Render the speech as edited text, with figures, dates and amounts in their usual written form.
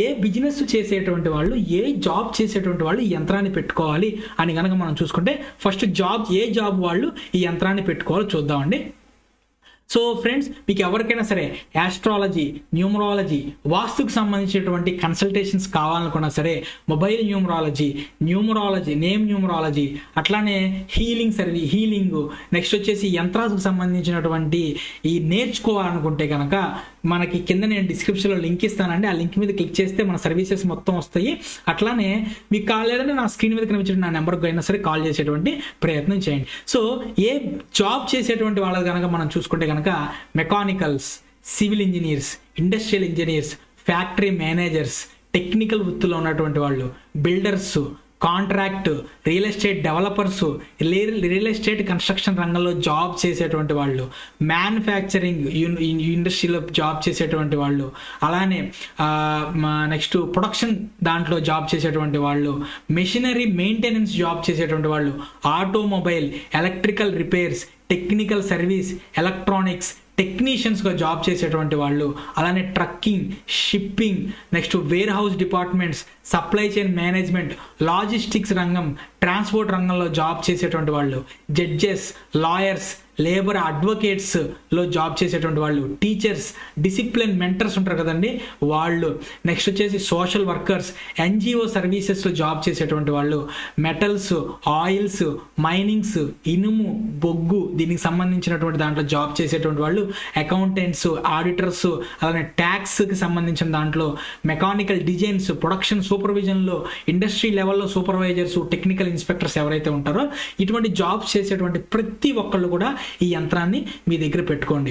ఏ business చేసేటువంటి వాళ్ళు, ఏ job చేసేటువంటి వాళ్ళు ఈ యంత్రాన్ని పెట్టుకోవాలి అని కనుక మనం చూసుకుంటే, ఫస్ట్ ఏ జాబ్ వాళ్ళు ఈ యంత్రాన్ని పెట్టుకోవాలో చూద్దామండి. సో ఫ్రెండ్స్, మీకు ఎవరికైనా సరే యాస్ట్రాలజీ, న్యూమరాలజీ, వాస్తుకు సంబంధించినటువంటి కన్సల్టేషన్స్ కావాలనుకున్నా సరే, మొబైల్ న్యూమరాలజీ, నేమ్ న్యూమరాలజీ, అట్లానే హీలింగ్, నెక్స్ట్ వచ్చేసి యంత్రాలకు సంబంధించినటువంటి ఈ నేర్చుకోవాలనుకుంటే కనుక మనకి కింద నేను డిస్క్రిప్షన్లో లింక్ ఇస్తానండి. ఆ లింక్ మీద క్లిక్ చేస్తే మన సర్వీసెస్ మొత్తం వస్తాయి. అట్లానే మీకు కాలేదంటే నా స్క్రీన్ మీద కనిపించిన నా నెంబర్కి అయినా సరే కాల్ చేసేటువంటి ప్రయత్నం చేయండి. సో ఏ జాబ్ చేసేటువంటి వాళ్ళకి కనుక మనం చూసుకుంటే కనుక mechanicals, civil engineers, industrial engineers, factory managers, technical వృత్తిలో ఉన్నటువంటి వాళ్ళు, builders, contract, real estate developers, real estate construction రంగంలో జాబ్ చేసేటువంటి వాళ్ళు, మ్యానుఫ్యాక్చరింగ్ ఇండస్ట్రీలో జాబ్ చేసేటువంటి వాళ్ళు, అలానే నెక్స్ట్ ప్రొడక్షన్ దాంట్లో జాబ్ చేసేటువంటి వాళ్ళు, మెషినరీ మెయింటెనెన్స్ జాబ్ చేసేటువంటి వాళ్ళు, automobile, electrical repairs, technical service, electronics టెక్నీషియన్స్గా జాబ్ చేసేటువంటి వాళ్ళు, అలానే trucking, shipping, next warehouse departments, supply chain management, logistics రంగం, ట్రాన్స్పోర్ట్ రంగంలో జాబ్ చేసేటువంటి వాళ్ళు, జడ్జెస్, లాయర్స్, లేబర్ అడ్వకేట్స్లో జాబ్ చేసేటువంటి వాళ్ళు, టీచర్స్, డిసిప్లిన్ మెంటర్స్ ఉంటారు కదండి వాళ్ళు, నెక్స్ట్ వచ్చేసి సోషల్ వర్కర్స్, ఎన్జిఓ సర్వీసెస్లో జాబ్ చేసేటువంటి వాళ్ళు, మెటల్స్, ఆయిల్స్, మైనింగ్స్, ఇనుము, బొగ్గు దీనికి సంబంధించినటువంటి దాంట్లో జాబ్ చేసేటువంటి వాళ్ళు, అకౌంటెంట్స్, ఆడిటర్స్, అలానే ట్యాక్స్కి సంబంధించిన దాంట్లో, మెకానికల్ డిజైన్స్, ప్రొడక్షన్ సూపర్విజన్లో, ఇండస్ట్రీ లెవెల్లో సూపర్వైజర్స్, టెక్నికల్ ఇన్స్పెక్టర్స్ ఎవరైతే ఉంటారో ఇటువంటి జాబ్స్ చేసేటువంటి ప్రతి ఒక్కళ్ళు కూడా ఈ యంత్రాన్ని మీ దగ్గర పెట్టుకోండి.